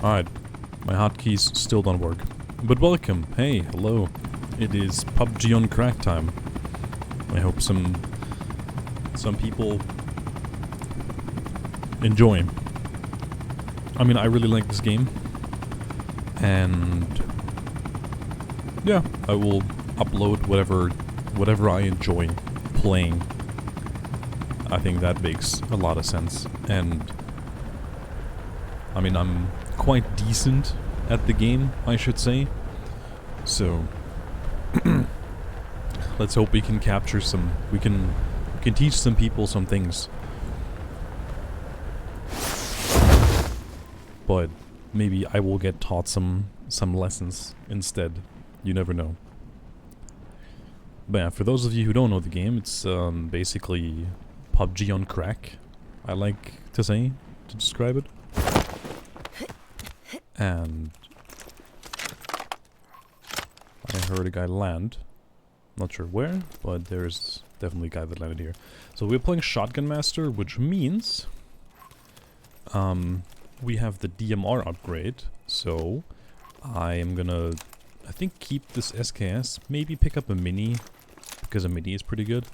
Alright, my hotkeys still don't work. But welcome, hey, hello. It is PUBG on crack time. I hope some people enjoy. I mean, I really like this game. And yeah, I will upload whatever I enjoy playing. I think that makes a lot of sense. And I mean, I'm quite decent at the game, I should say. So let's hope we can capture some. We can teach some people some things. But maybe I will get taught some lessons instead. You never know. But yeah, for those of you who don't know the game, it's basically PUBG on crack, I like to say, to describe it. And I heard a guy land. Not sure where, but there's definitely a guy that landed here. So we're playing Shotgun Master, which means we have the DMR upgrade. So I am gonna, I think, keep this SKS. Maybe pick up a mini, because a mini is pretty good.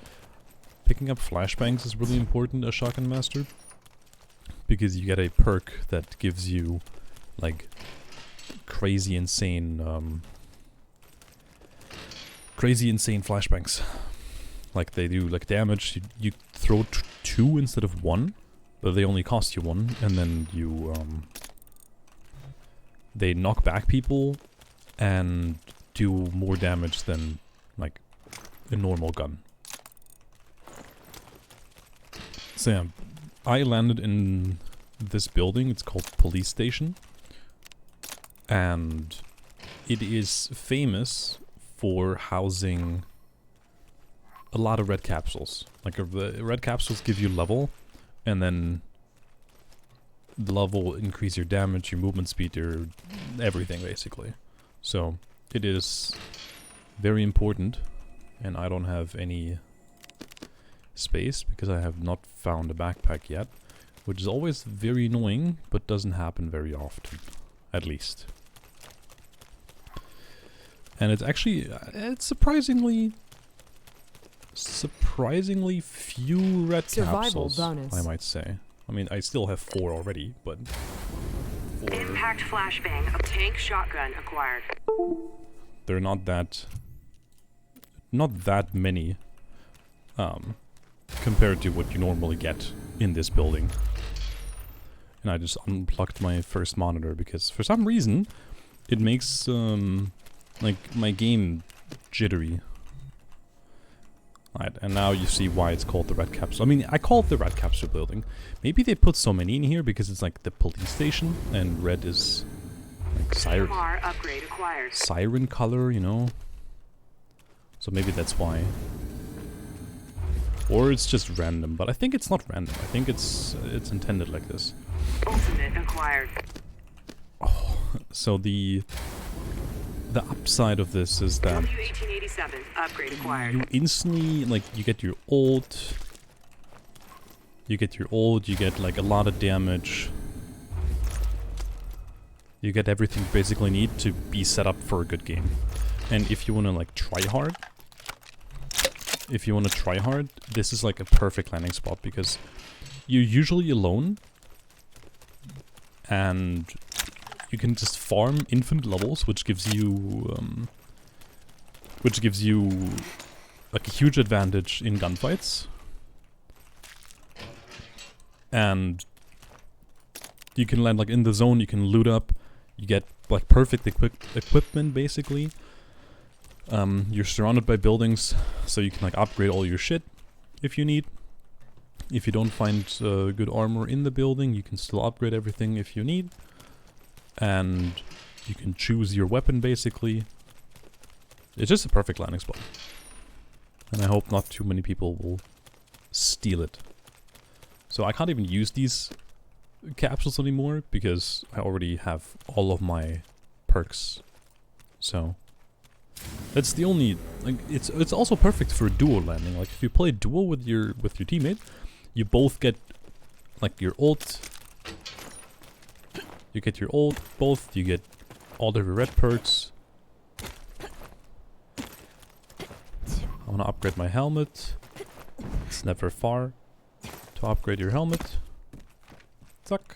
Picking up flashbangs is really important as Shotgun Master, because you get a perk that gives you like crazy insane flashbangs. Like they do like damage. You throw two instead of one, but they only cost you one, and then you they knock back people and do more damage than like a normal gun. So yeah, I landed in this building. It's called Police Station, and it is famous for housing a lot of red capsules. Like the red capsules give you level, and then the level will increase your damage, your movement speed, your everything basically. So it is very important, and I don't have any space because I have not found a backpack yet, which is always very annoying, but doesn't happen very often, at least. And it's actually, it's surprisingly few red capsules, bonus. I might say. I mean, I still have 4 already, but... Impact flashbang of tank shotgun acquired. They're not that many, compared to what you normally get in this building. And I just unplugged my first monitor because for some reason it makes like my game jittery. Right, and now you see why it's called the red capsule. I mean, I call it the red capsule building. Maybe they put so many in here because it's like the police station, and red is like siren color, you know. So maybe that's why. Or it's just random, but I think it's not random. I think it's intended like this. Ultimate acquired. Oh, so the upside of this is that W1887 upgrade acquired. you instantly, like, you get your ult. You get like a lot of damage. You get everything you basically need to be set up for a good game. And if you want to like try hard, this is like a perfect landing spot because you're usually alone and you can just farm infinite levels, which gives you like a huge advantage in gunfights. And you can land like in the zone, you can loot up, you get like perfect equipment basically. You're surrounded by buildings, so you can like upgrade all your shit if you need. If you don't find good armor in the building, you can still upgrade everything if you need. And you can choose your weapon basically. It's just a perfect landing spot. And I hope not too many people will steal it. So I can't even use these capsules anymore because I already have all of my perks. So that's the only, like, it's also perfect for duo landing. Like if you play duo with your teammate, you both get like your ult You get your old both, you get all the red perks. I want to upgrade my helmet. It's never far to upgrade your helmet. Zack.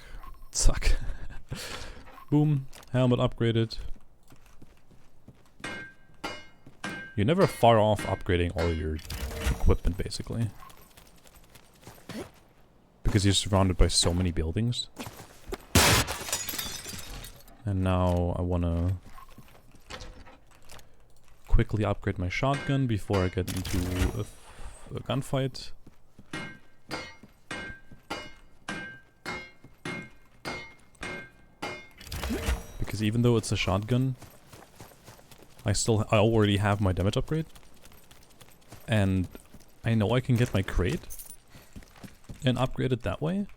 Zack. Boom. Helmet upgraded. You're never far off upgrading all your equipment, basically. Because you're surrounded by so many buildings. And now I want to quickly upgrade my shotgun before I get into a gunfight. Because even though it's a shotgun, I already have my damage upgrade. And I know I can get my crate and upgrade it that way.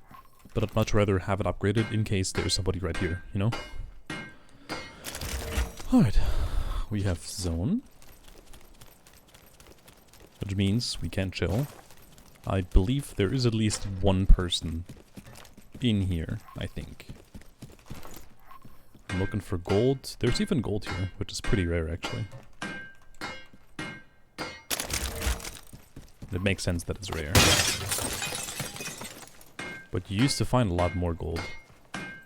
But I'd much rather have it upgraded in case there's somebody right here, you know? Alright. We have zone. Which means we can chill. I believe there is at least one person in here, I think. I'm looking for gold. There's even gold here, which is pretty rare actually. It makes sense that it's rare. But you used to find a lot more gold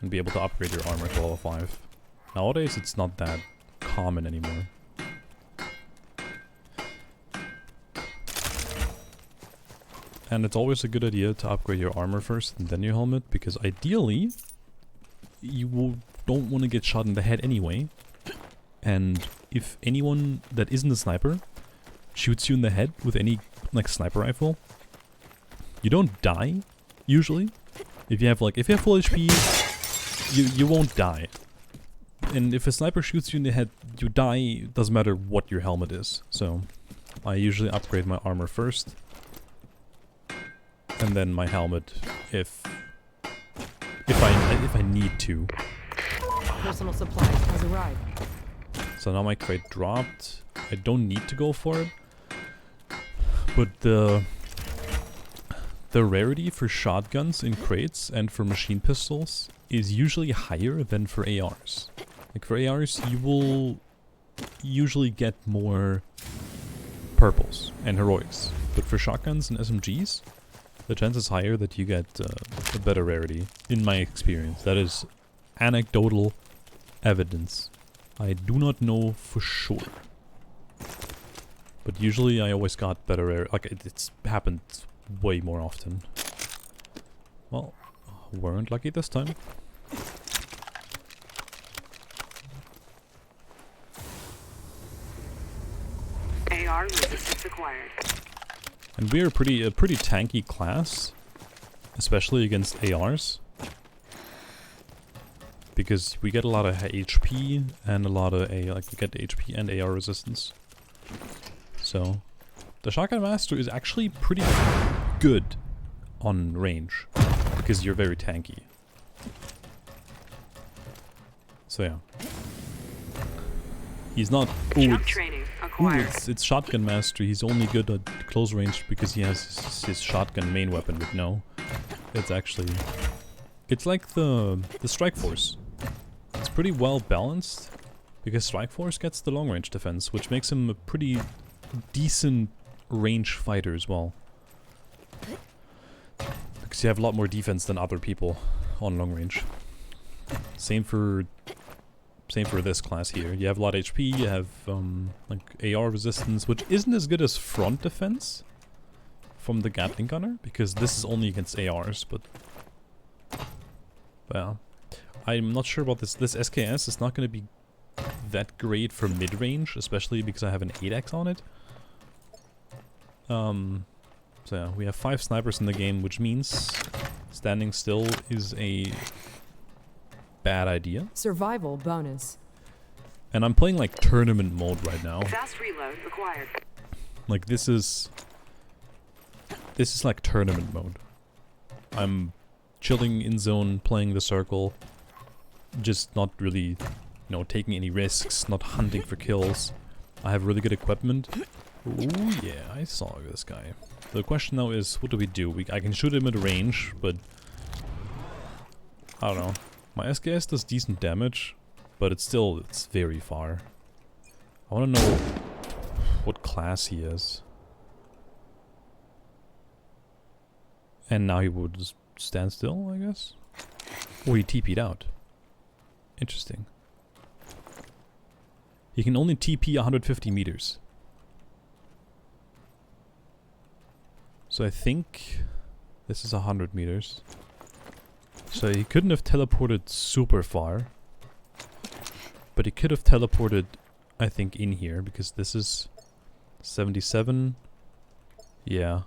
and be able to upgrade your armor to level 5. Nowadays it's not that common anymore. And it's always a good idea to upgrade your armor first and then your helmet, because ideally you don't want to get shot in the head anyway. And if anyone that isn't a sniper shoots you in the head with any like sniper rifle, you don't die usually. If you have full HP, you won't die. And if a sniper shoots you in the head, you die, doesn't matter what your helmet is. So I usually upgrade my armor first. And then my helmet if I need to. Personal supplies has arrived. So now my crate dropped. I don't need to go for it. But the rarity for shotguns in crates and for machine pistols is usually higher than for ARs. Like for ARs, you will usually get more purples and heroics. But for shotguns and SMGs, the chance is higher that you get a better rarity, in my experience. That is anecdotal evidence. I do not know for sure. But usually I always got better rarity. Like it's happened way more often. Well, weren't lucky this time. AR resistance acquired. And we are a pretty tanky class, especially against ARs, because we get a lot of HP and a lot of we get HP and AR resistance. So the Shotgun Master is actually pretty good on range because you're very tanky. So yeah, he's not. It's Shotgun Master. He's only good at close range because he has his shotgun main weapon. But no, it's actually, it's like the Strike Force. It's pretty well balanced because Strike Force gets the long range defense, which makes him a pretty decent range fighter as well. Because you have a lot more defense than other people on long range. Same for this class here. You have a lot of HP, you have like AR resistance, which isn't as good as front defense from the Gatling Gunner, because this is only against ARs, but well, I'm not sure about this. This SKS is not going to be that great for mid-range, especially because I have an 8x on it. So yeah, we have 5 snipers in the game, which means standing still is a bad idea. Survival bonus. And I'm playing like tournament mode right now. Fast reload required. Like this is like tournament mode. I'm chilling in zone, playing the circle, just not really, you know, taking any risks, not hunting for kills. I have really good equipment. Ooh yeah, I saw this guy. The question now is, what do we do? I can shoot him at range, but I don't know. My SKS does decent damage, but it's very far. I want to know what class he is. And now he would just stand still, I guess? Or he TP'd out. Interesting. He can only TP 150 meters. So I think this is 100 meters. So he couldn't have teleported super far. But he could have teleported, I think, in here, because this is 77. Yeah.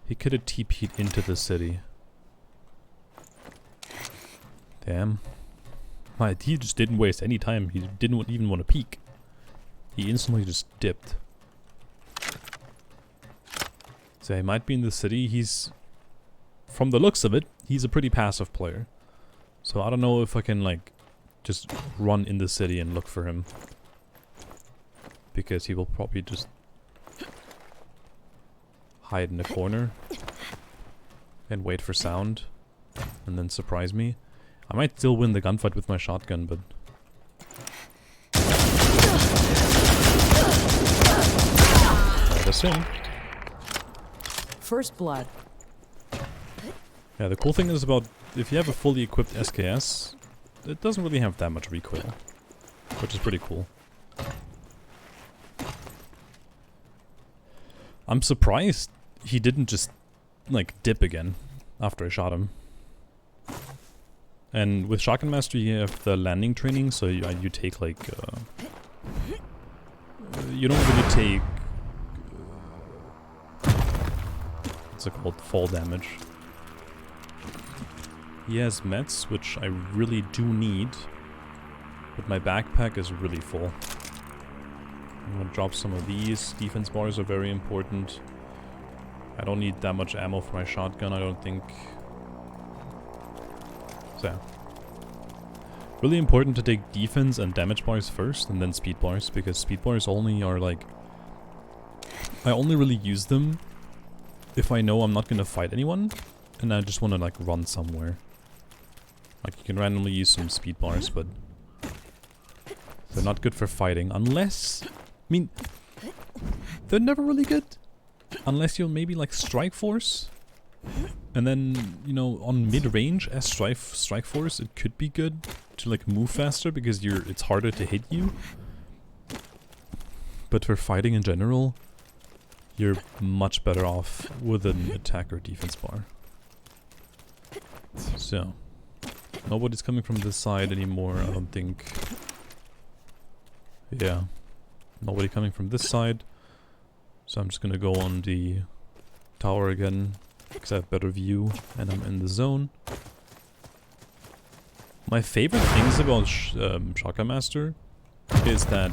He could have TP'd into the city. Damn. He just didn't waste any time. He didn't even want to peek. He instantly just dipped. So he might be in the city. He's... From the looks of it, he's a pretty passive player. So I don't know if I can, like, just run in the city and look for him. Because he will probably just hide in a corner and wait for sound and then surprise me. I might still win the gunfight with my shotgun, but... I'd assume. First blood. Yeah, the cool thing is about if you have a fully equipped SKS, it doesn't really have that much recoil, which is pretty cool. I'm surprised he didn't just, like, dip again after I shot him. And with Shotgun Master you have the landing training, so you take, like, you don't really take... what's it called? Fall damage. He has meds, which I really do need. But my backpack is really full. I'm gonna drop some of these. Defense bars are very important. I don't need that much ammo for my shotgun, I don't think. So yeah. Really important to take defense and damage bars first, and then speed bars, because speed bars only are like... I only really use them if I know I'm not gonna fight anyone, and I just wanna, like, run somewhere. Like, you can randomly use some speed bars, but they're not good for fighting, unless... I mean, they're never really good. Unless you're maybe like Strike Force. And then, you know, on mid-range as Strike Force, it could be good to, like, move faster because it's harder to hit you. But for fighting in general, you're much better off with an attack or defense bar. So, nobody's coming from this side anymore, I don't think. Yeah, nobody coming from this side. So I'm just gonna go on the tower again, because I have better view and I'm in the zone. My favorite things about Shotgun Master is that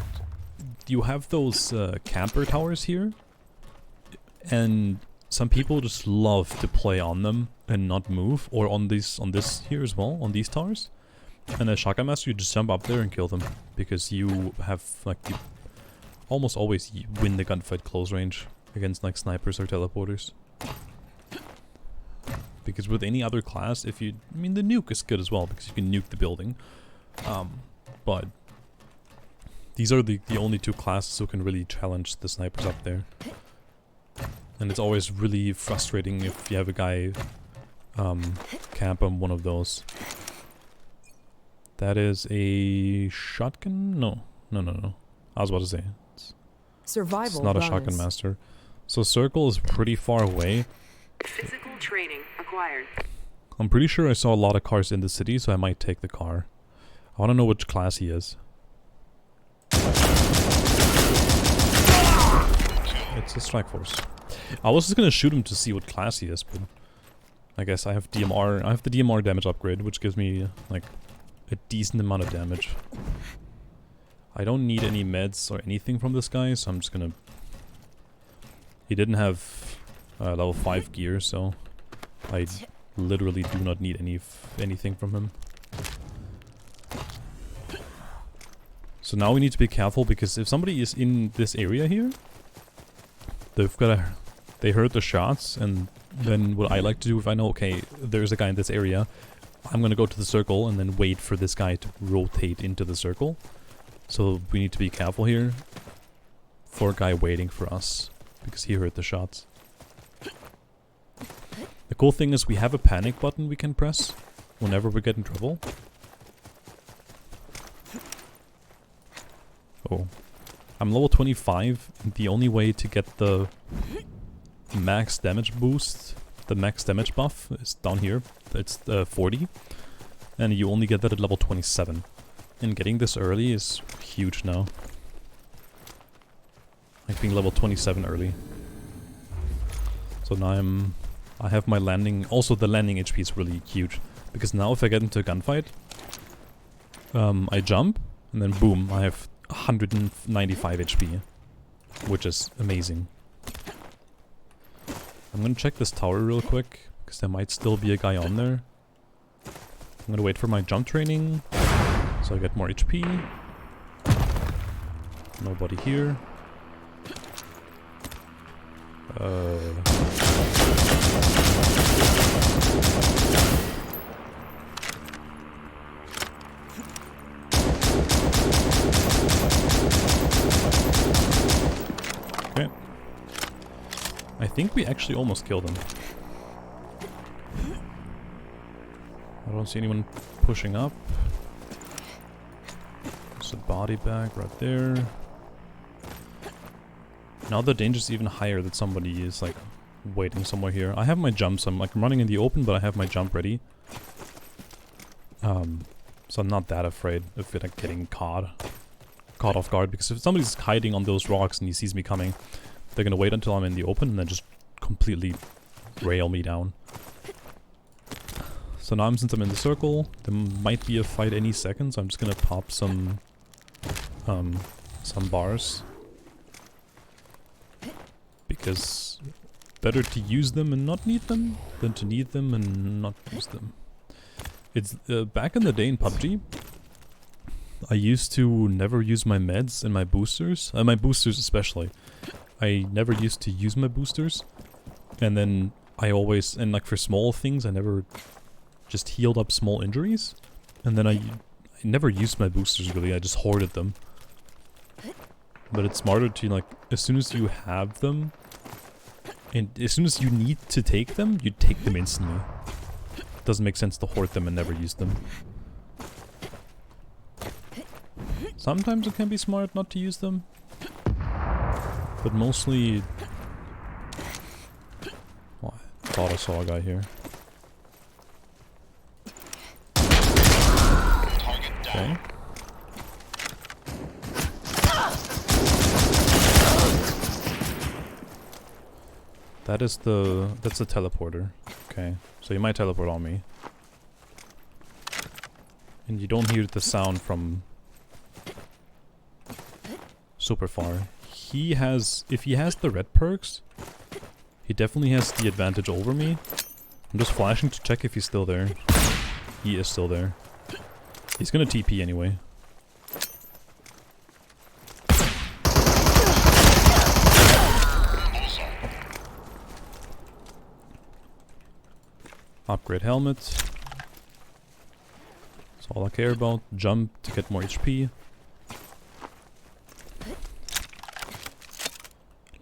you have those camper towers here, and some people just love to play on them and not move, or on this here as well, on these towers. And as Shotgun Master, you just jump up there and kill them, because you have, like, you almost always win the gunfight close range against, like, snipers or teleporters. Because with any other class, I mean, the nuke is good as well, because you can nuke the building. But these are the only two classes who can really challenge the snipers up there. And it's always really frustrating if you have a guy camp on one of those. That is a shotgun? No. I was about to say. It's not a Shotgun Master. So Circle is pretty far away. Physical training acquired. I'm pretty sure I saw a lot of cars in the city, so I might take the car. I want to know which class he is. It's a Strike Force. I was just gonna shoot him to see what class he is, but I guess I have DMR. I have the DMR damage upgrade, which gives me, like, a decent amount of damage. I don't need any meds or anything from this guy, so I'm just gonna... He didn't have level 5 gear, so I literally do not need anything from him. So now we need to be careful, because if somebody is in this area here, they heard the shots, and then what I like to do if I know, okay, there's a guy in this area, I'm gonna go to the circle and then wait for this guy to rotate into the circle. So we need to be careful here for a guy waiting for us, because he heard the shots. The cool thing is we have a panic button we can press whenever we get in trouble. Oh. I'm level 25, and the only way to get the max damage boost, the max damage buff, is down here. It's 40, and you only get that at level 27. And getting this early is huge now. Like being level 27 early. So now I have my landing, also the landing HP is really huge. Because now if I get into a gunfight, I jump, and then boom, I have 195 HP. Which is amazing. I'm gonna check this tower real quick, because there might still be a guy on there. I'm gonna wait for my jump training, so I get more HP. Nobody here. Okay. I think we actually almost killed him. I don't see anyone pushing up. There's a body bag right there. Now the danger's even higher that somebody is like waiting somewhere here. I have my jump, so I'm like running in the open, but I have my jump ready. So I'm not that afraid of it like getting caught off guard, because if somebody's hiding on those rocks and he sees me coming, they're gonna wait until I'm in the open and then just completely rail me down. So now since I'm in the circle, there might be a fight any second, so I'm just gonna pop some bars. Because better to use them and not need them than to need them and not use them. It's back in the day in PUBG, I used to never use my meds and my boosters especially. I never used to use my boosters, and then I always, and like for small things, I never just healed up small injuries, and then I never used my boosters really, I just hoarded them. But it's smarter to, like, as soon as you have them, and as soon as you need to take them, you take them instantly. It doesn't make sense to hoard them and never use them. Sometimes it can be smart not to use them, but mostly... Oh, I thought I saw a guy here. Okay. That's the teleporter. Okay, so you might teleport on me. And you don't hear the sound from super far. He has, if he has the red perks, he definitely has the advantage over me. I'm just flashing to check if he's still there. He is still there. He's gonna TP anyway. Upgrade helmet. That's all I care about. Jump to get more HP.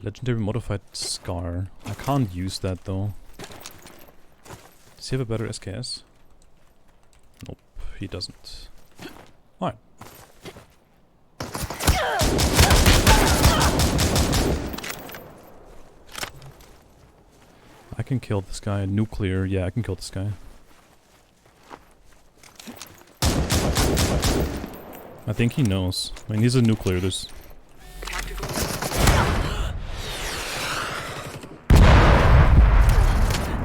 Legendary modified scar. I can't use that though. Does he have a better SKS? Nope, he doesn't. Alright. I can kill this guy. Nuclear. Yeah, I can kill this guy. I think he knows. I mean, he's a nuclear. There's...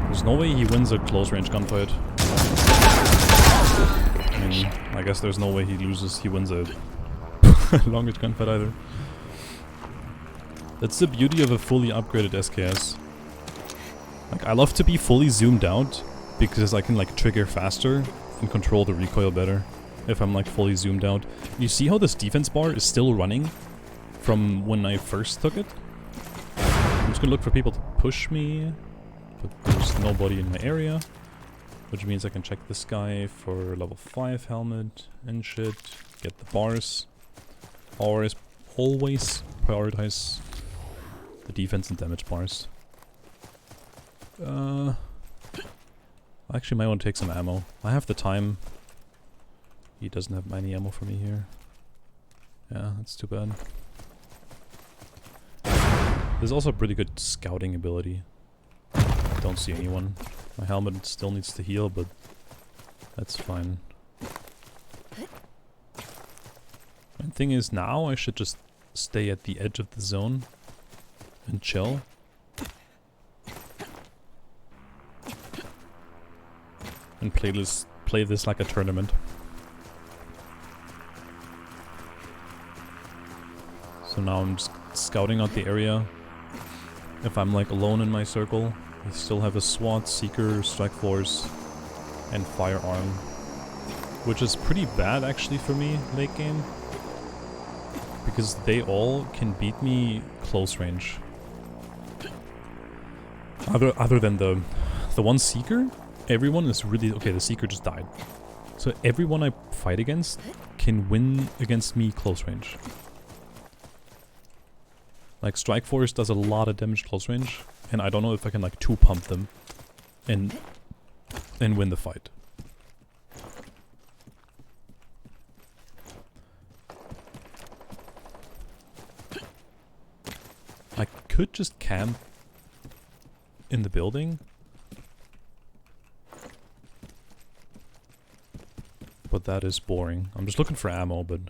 There's no way he wins a close range gunfight. I mean, I guess there's no way he wins a long range gunfight either. That's the beauty of a fully upgraded SKS. Like, I love to be fully zoomed out, because I can like trigger faster and control the recoil better if I'm like fully zoomed out. You see how this defense bar is still running from when I first took it? I'm just gonna look for people to push me, but there's nobody in my area. which means I can check this guy for level 5 helmet and shit, get the bars. Always prioritize the defense and damage bars. I actually might want to take some ammo. I have the time. He doesn't have any ammo for me here. Yeah, that's too bad. There's also a pretty good scouting ability. Don't see anyone. My helmet still needs to heal, but that's fine. And thing is, now I should just stay at the edge of the zone and chill. And play this like a tournament. So now I'm just scouting out the area. If I'm like alone in my circle, I still have a SWAT, Seeker, Strike Force, and Firearm. Which is pretty bad actually for me late game. Because they all can beat me close range. Other than the one Seeker, everyone is really... Okay, the Seeker just died. So everyone I fight against can win against me close range. Like, Strike Force does a lot of damage close range, and I don't know if I can, like, 2-pump them and win the fight. I could just camp in the building, but that is boring. I'm just looking for ammo, but...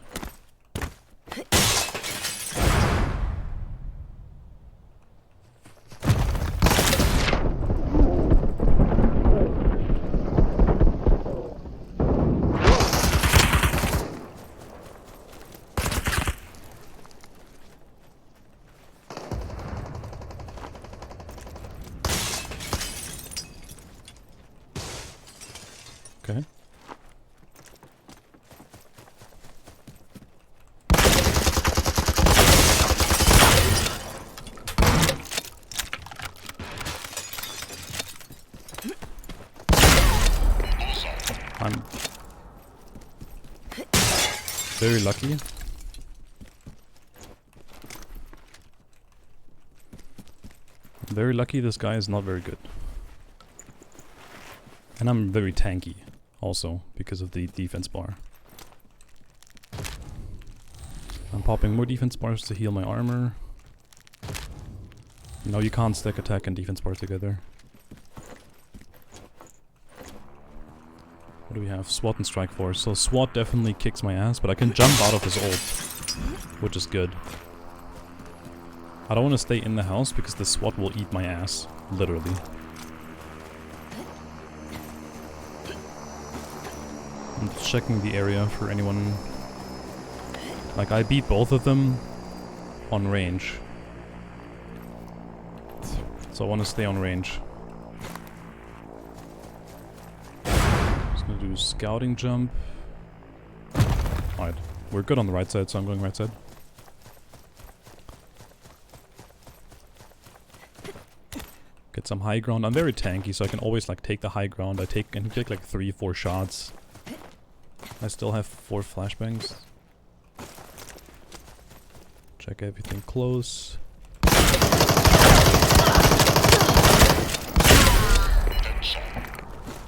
Okay. I'm very lucky. Very lucky this guy is not very good. And I'm very tanky. Also, because of the defense bar. I'm popping more defense bars to heal my armor. No, you can't stack attack and defense bars together. What do we have? SWAT and Strike Force. So SWAT definitely kicks my ass, but I can jump out of his ult, which is good. I don't want to stay in the house because the SWAT will eat my ass, literally. I'm just checking the area for anyone. Like, I beat both of them on range. So I want to stay on range. Just gonna do scouting jump. Alright, we're good on the right side, so I'm going right side. Get some high ground. I'm very tanky, so I can always like take the high ground. I can take like 3-4 shots. I still have 4 flashbangs. Check everything close.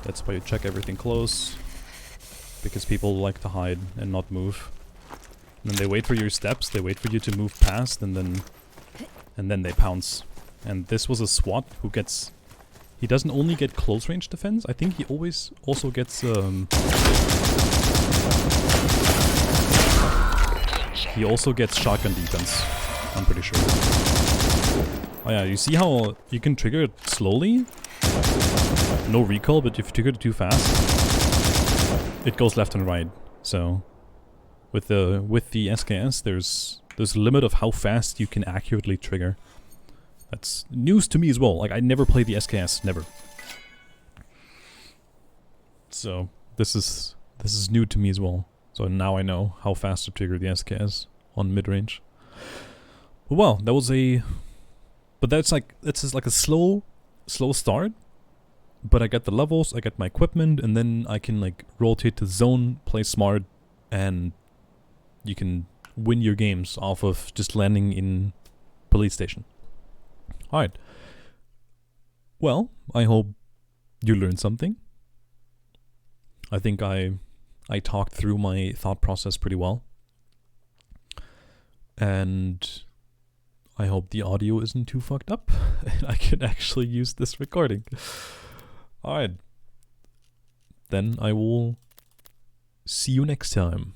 That's why you check everything close. Because people like to hide and not move. And then they wait for your steps, they wait for you to move past, and then they pounce. And this was a SWAT who gets... He doesn't only get close range defense, I think he always also gets he also gets shotgun defense, I'm pretty sure. Oh yeah, you see how you can trigger it slowly? No recoil, but if you trigger it too fast, it goes left and right. So with the SKS, there's a limit of how fast you can accurately trigger. That's news to me as well. Like, I never played the SKS, never. So this is new to me as well. So now I know how fast to trigger the SKS on mid-range. Well, that was a... But that's like a slow start. But I get the levels, I get my equipment, and then I can like rotate to zone, play smart, and you can win your games off of just landing in police station. Alright. Well, I hope you learned something. I think I talked through my thought process pretty well. And I hope the audio isn't too fucked up and I can actually use this recording. Alright. Then I will see you next time.